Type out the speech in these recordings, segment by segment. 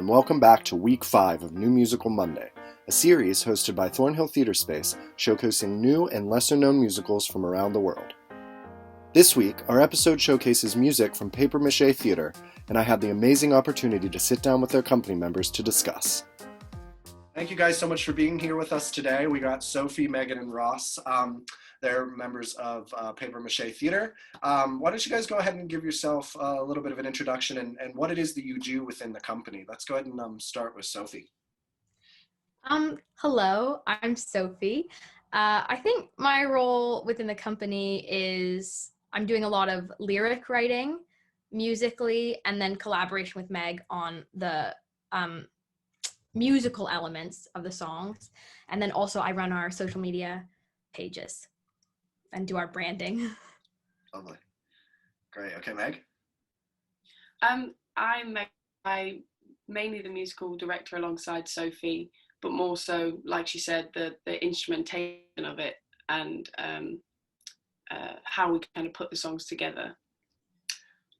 and welcome back to Week 5 of New Musical Monday, a series hosted by Thornhill Theatre Space showcasing new and lesser-known musicals from around the world. This week, our episode showcases music from Paper Mache Theatre, and I had the amazing opportunity to sit down with their company members to discuss. Thank you guys so much for being here with us today. We got Sophie, Megan, and Ross. They're members of Paper Mache Theatre. Why don't you guys go ahead and give yourself a little bit of an introduction and what it is that you do within the company. Let's go ahead and start with Sophie. Hello, I'm Sophie. I think my role within the company is I'm doing a lot of lyric writing musically and then collaboration with Meg on the musical elements of the songs. And then also I run our social media pages and do our branding. Lovely. Great. Okay, Meg? I'm Meg. I'm mainly the musical director alongside Sophie, but more so, like she said, the instrumentation of it and how we kind of put the songs together.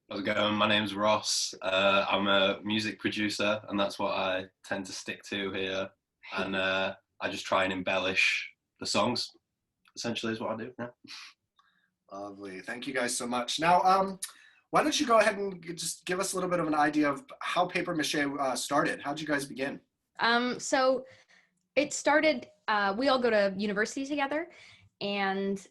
How's it going? My name's Ross. I'm a music producer, and that's what I tend to stick to here. And I just try and embellish the songs, essentially, is what I do. Yeah. Lovely. Thank you guys so much. Now, why don't you go ahead and just give us a little bit of an idea of how Paper Mache started? How'd you guys begin? So it started, we all go to university together, and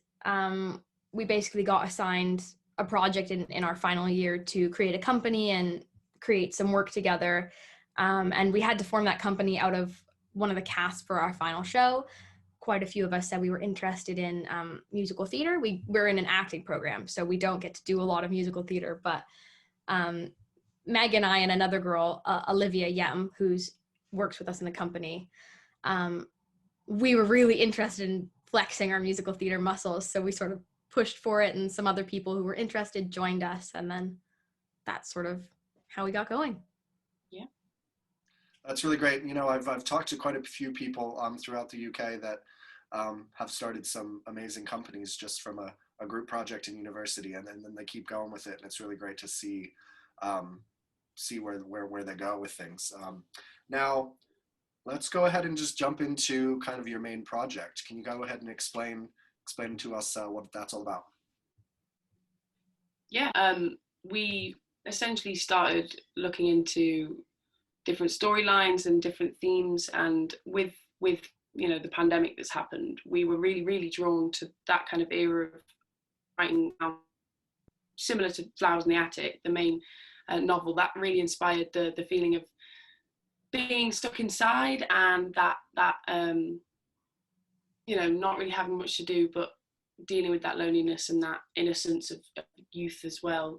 we basically got assigned a project in our final year to create a company and create some work together. And we had to form that company out of one of the casts for our final show. Quite a few of us said we were interested in musical theater. We're in an acting program, so we don't get to do a lot of musical theater, but Meg and I and another girl, Olivia Yem, who's works with us in the company, we were really interested in flexing our musical theater muscles, so we sort of pushed for it, and some other people who were interested joined us, and then that's sort of how we got going. Yeah. That's really great. You know, I've talked to quite a few people throughout the UK that have started some amazing companies just from a group project in university, and then they keep going with it, and it's really great to see where they go with things. Now, let's go ahead and just jump into kind of your main project. Can you go ahead and explain to us what that's all about? Yeah, we essentially started looking into different storylines and different themes, and with you know the pandemic that's happened, we were really drawn to that kind of era of writing, similar to Flowers in the Attic, the main novel that really inspired the feeling of being stuck inside and that you know, not really having much to do, but dealing with that loneliness and that innocence of youth as well.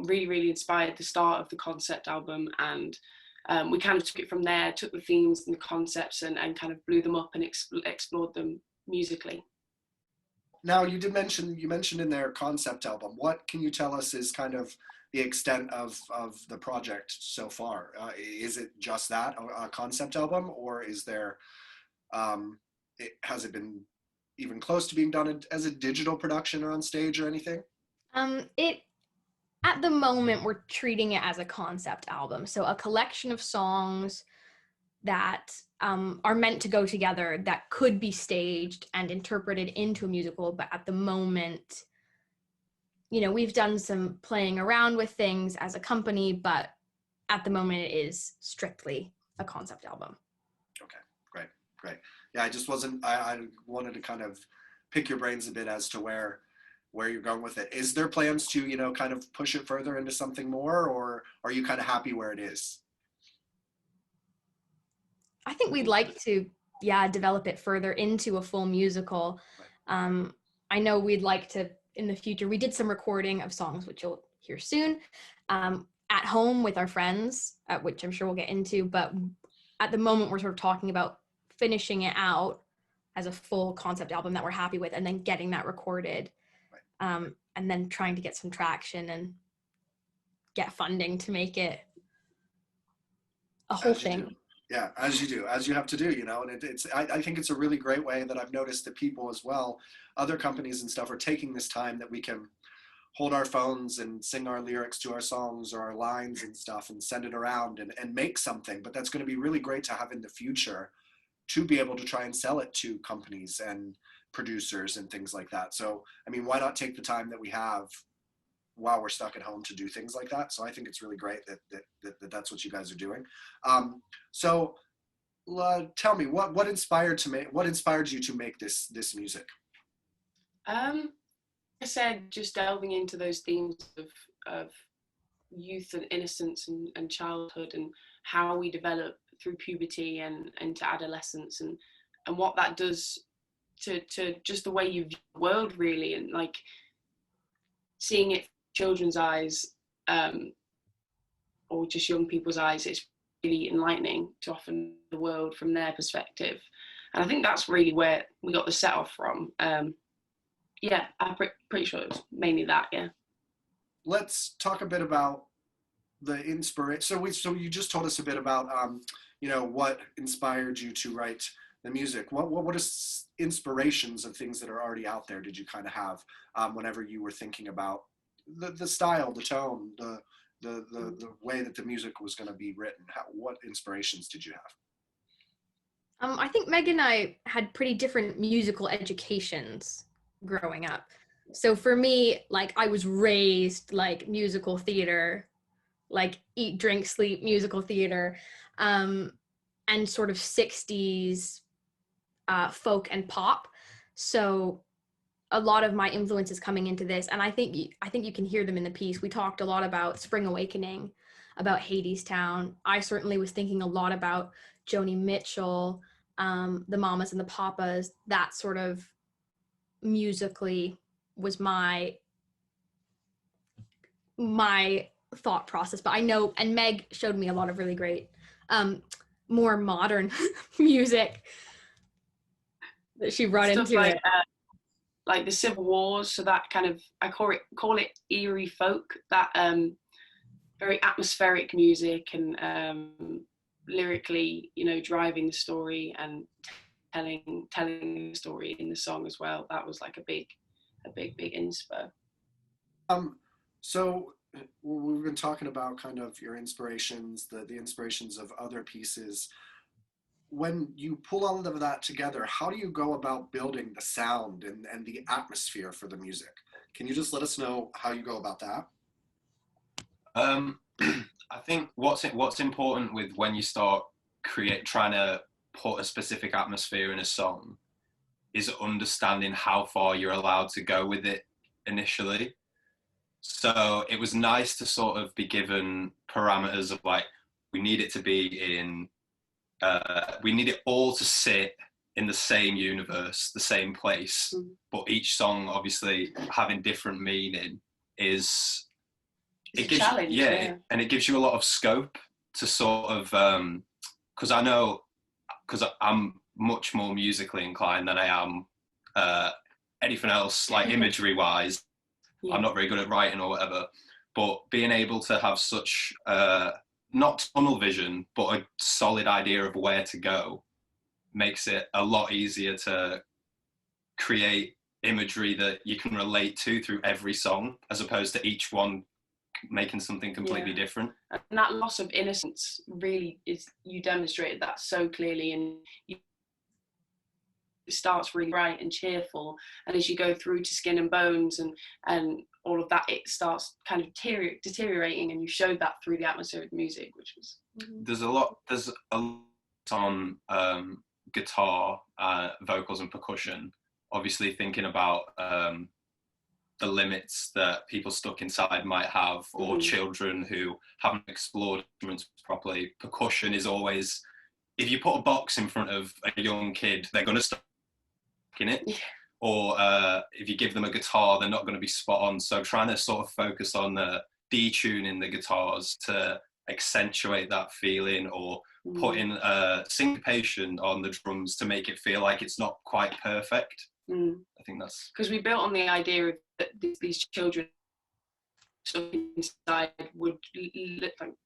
Really inspired the start of the concept album, and we kind of took it from there, took the themes and the concepts and kind of blew them up and explored them musically. Now, you mentioned in their concept album. What can you tell us is kind of the extent of the project so far? Is it just that, a concept album, or is there, has it been even close to being done as a digital production or on stage or anything? At the moment, we're treating it as a concept album. So a collection of songs that are meant to go together that could be staged and interpreted into a musical. But at the moment, you know, we've done some playing around with things as a company, but at the moment it is strictly a concept album. Okay, great. Yeah, I wanted to kind of pick your brains a bit as to where you're going with it. Is there plans to, you know, kind of push it further into something more, or are you kind of happy where it is? I think we'd like to, develop it further into a full musical. Right. I know we'd like to, in the future, we did some recording of songs, which you'll hear soon, at home with our friends, which I'm sure we'll get into, but at the moment we're sort of talking about finishing it out as a full concept album that we're happy with, and then getting that recorded, right. And then trying to get some traction and get funding to make it a whole thing. Yeah, as you have to do, you know, and I think it's a really great way that I've noticed that people as well, other companies and stuff, are taking this time that we can hold our phones and sing our lyrics to our songs or our lines and stuff and send it around and make something. But that's going to be really great to have in the future to be able to try and sell it to companies and producers and things like that. So, I mean, why not take the time that we have while we're stuck at home to do things like that? So I think it's really great that's what you guys are doing. So tell me, what inspired you to make this music? I said, just delving into those themes of youth and innocence and childhood, and how we develop through puberty and into adolescence, and what that does to just the way you view the world, really, and like seeing it through children's eyes, or just young people's eyes. It's really enlightening to often the world from their perspective, and I think that's really where we got the set off from. Yeah, I'm pretty sure it was mainly that. Yeah. Let's talk a bit about the inspiration. So you just told us a bit about what inspired you to write the music. What is inspirations of things that are already out there did you kind of have whenever you were thinking about the style, the tone, the way that the music was going to be written? What inspirations did you have? I think Meg and I had pretty different musical educations growing up. So for me, like, I was raised like musical theater, like eat, drink, sleep musical theater, and sort of 60s folk and pop. So a lot of my influences coming into this, and I think you can hear them in the piece. We talked a lot about Spring Awakening, about Hadestown. I certainly was thinking a lot about Joni Mitchell, the Mamas and the Papas. That sort of musically was my thought process. But I know, and Meg showed me a lot of really great more modern music that she brought Stuff into like, it, like the Civil Wars. So that kind of, I call it eerie folk, that very atmospheric music, and lyrically, driving the story and telling the story in the song as well. That was like a big inspo. So we've been talking about kind of your inspirations, the inspirations of other pieces. When you pull all of that together, how do you go about building the sound and the atmosphere for the music? Can you just let us know how you go about that? I think what's important with when you start trying to put a specific atmosphere in a song is understanding how far you're allowed to go with it initially. So it was nice to sort of be given parameters of like, we need it to be in, we need it all to sit in the same universe, the same place, but each song obviously having different meaning is, it gives challenge, and it gives you a lot of scope to sort of, because I'm much more musically inclined than I am anything else, like imagery wise. Yeah. I'm not very good at writing or whatever, but being able to have such not tunnel vision, but a solid idea of where to go makes it a lot easier to create imagery that you can relate to through every song, as opposed to each one making something completely different. And that loss of innocence really is, you demonstrated that so clearly, and it starts really bright and cheerful, and as you go through to Skin and Bones and all of that, it starts kind of deteriorating, and you showed that through the atmosphere of the music, which was there's a lot on guitar, vocals and percussion, obviously thinking about the limits that people stuck inside might have, or children who haven't explored instruments properly. Percussion is always, if you put a box in front of a young kid, they're going to start in it. Yeah. Or if you give them a guitar, they're not going to be spot on. So trying to sort of focus on detuning the guitars to accentuate that feeling, or put in syncopation on the drums to make it feel like it's not quite perfect. I think that's because we built on the idea of that these children inside would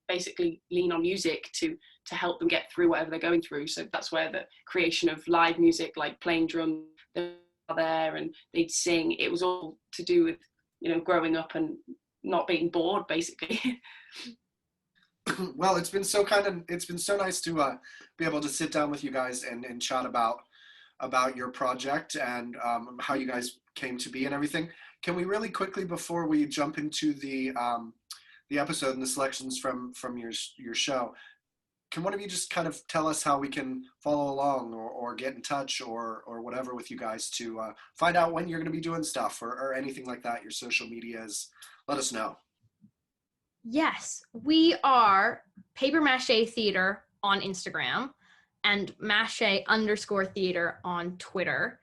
basically lean on music to help them get through whatever they're going through. So that's where the creation of live music, like playing drum, they were there and they'd sing. It was all to do with growing up and not being bored, basically. Well, it's been so nice to be able to sit down with you guys and chat about your project and how you guys came to be and everything. Can we really quickly, before we jump into the episode and the selections from your show, can one of you just kind of tell us how we can follow along or get in touch or whatever with you guys to find out when you're going to be doing stuff or anything like that? Your social medias, let us know. Yes, we are Paper Mache Theatre on Instagram and Mache_theatre on Twitter.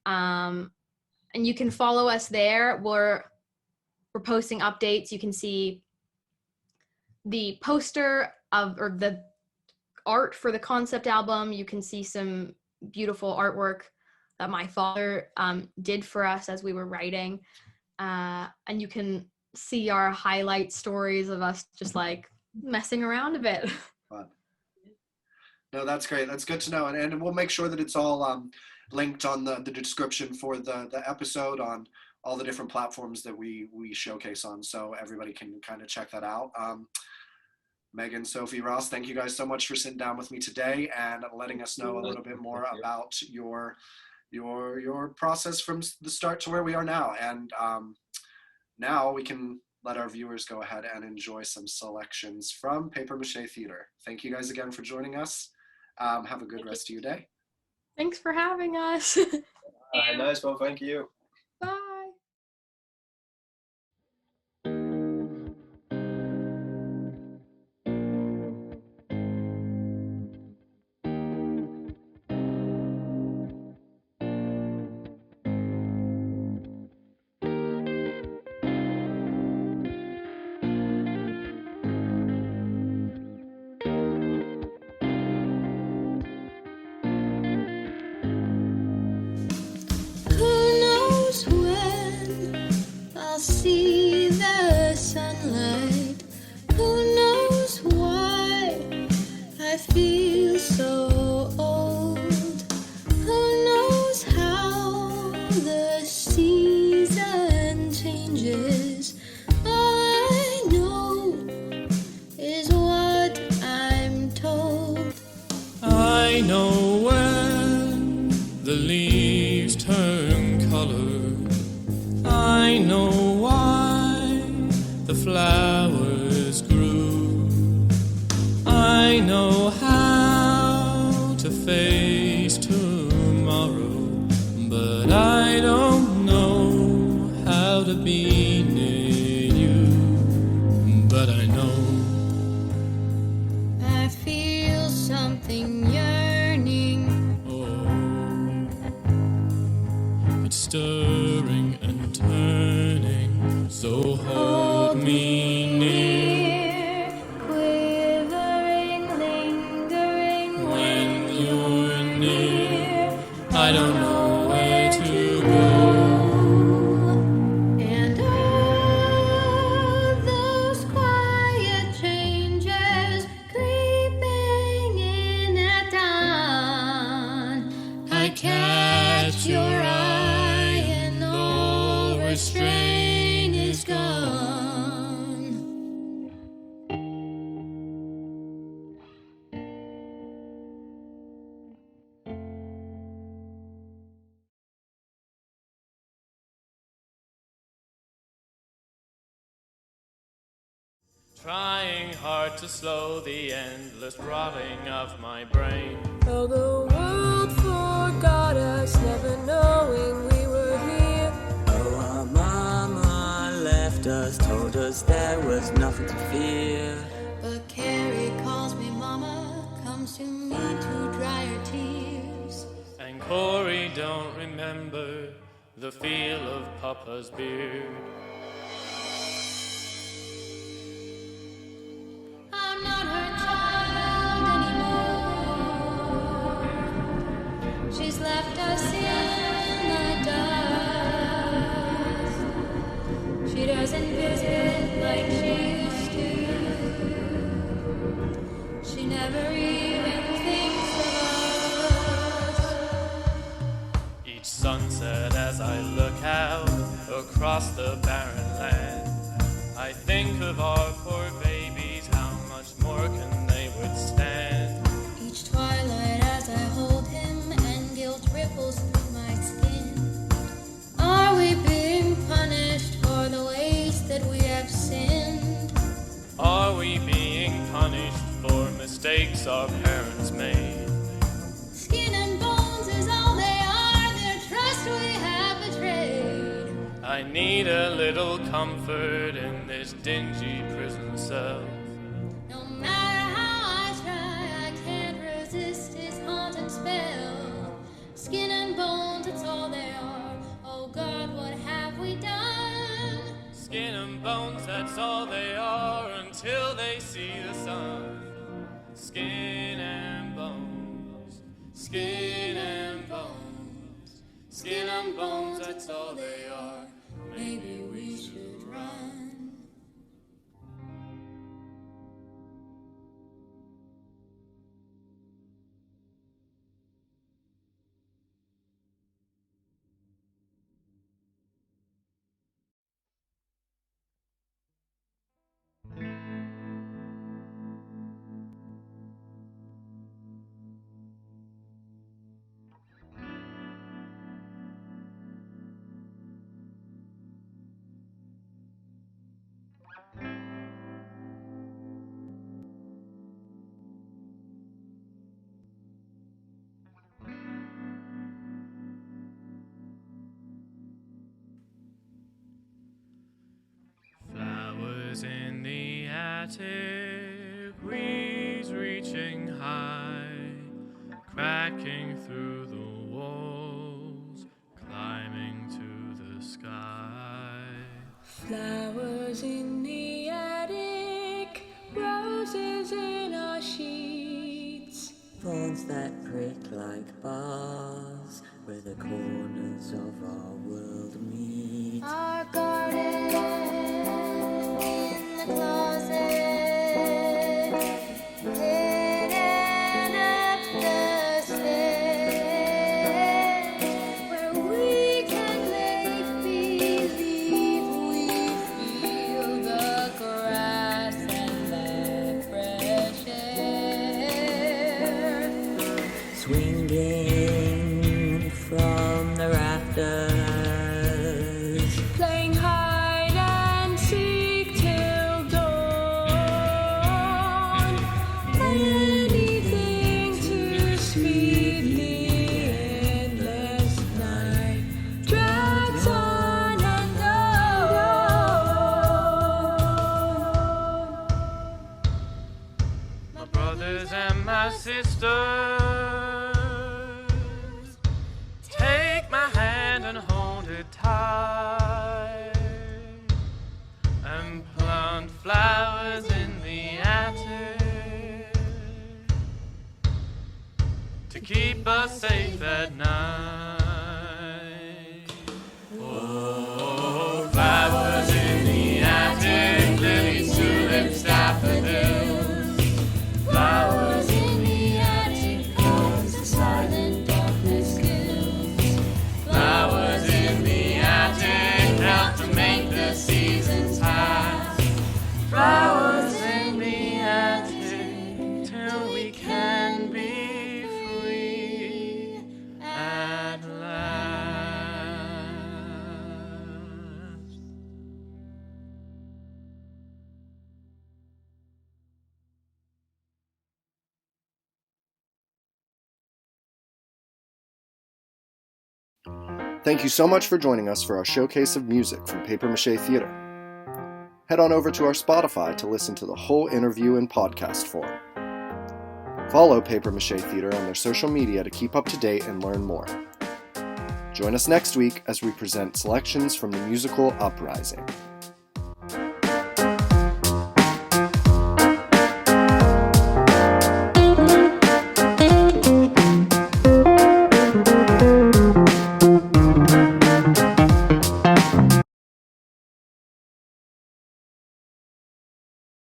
And you can follow us there. We're posting updates. You can see the poster or the art for the concept album. You can see some beautiful artwork that my father did for us as we were writing. And you can see our highlight stories of us just like messing around a bit. Fun. No, that's great. That's good to know. And we'll make sure that it's all linked on the description for the episode on all the different platforms that we showcase on, so everybody can kind of check that out. Megan, Sophie, Ross, thank you guys so much for sitting down with me today and letting us know a little bit more about your process from the start to where we are now. And now we can let our viewers go ahead and enjoy some selections from Paper Mache Theatre. Thank you guys again for joining us. Have a good rest of your day. Thanks for having us. Nice one, thank you. Bye. See the sunlight. Who knows why I feel so old? Who knows how the season changes? All I know is what I'm told. I know when the leaves turn color. I know why the flowers grew. I know how to face tomorrow, but I don't know how to be near you. But I know I feel something yearning. Oh, it's stirring and turning, so hold me near. Quivering, lingering When you're near, I don't know where to go. and all those quiet changes creeping in at dawn. I catch your eye and all restraint is gone. Trying hard to slow the endless rotting of my brain. Though the world forgot us, never knowing we were here. Oh, our mama left us, told us there was nothing to fear. But Carrie calls me mama, comes to me to dry her tears. And Corey don't remember the feel of Papa's beard. I'm not her child anymore. She's left us in the dust. She doesn't visit like she used to. She never even thinks of us. Each sunset as I look out across the barren I need a little comfort in this dingy prison cell. No matter how I try, I can't resist his haunting spell. Skin and bones, it's all they are. Oh God, what have we done? Skin and bones, that's all they are until they see the sun. Skin and bones, skin and bones, skin and bones, that's all they are. Maybe we should run. Flowers in the attic, weeds reaching high, cracking through the walls, climbing to the sky. Flowers in the attic, roses in our sheets. Thorns that prick like bars, where the corners of our world meet. Our garden in the closet, hidden up the stairs, where we can make believe we feel the grass and the fresh air. Swinging from the rafters, Playing hide and seek till dawn. Anything to speed the endless night drags on and on. My brothers and my sisters, take my hand and hold it tight, and plant flowers in the attic to keep us safe at night. Oh, flowers in the attic, lilies, tulips, daffodils. Flowers in the attic, cause the silent darkness kills. Flowers in the attic, help to make the seasons pass. Flowers in the attic, till we can be free at last. Thank you so much for joining us for our showcase of music from Paper Mache Theatre. Head on over to our Spotify to listen to the whole interview in podcast form. Follow Paper Mache Theatre on their social media to keep up to date and learn more. Join us next week as we present selections from the musical Uprising.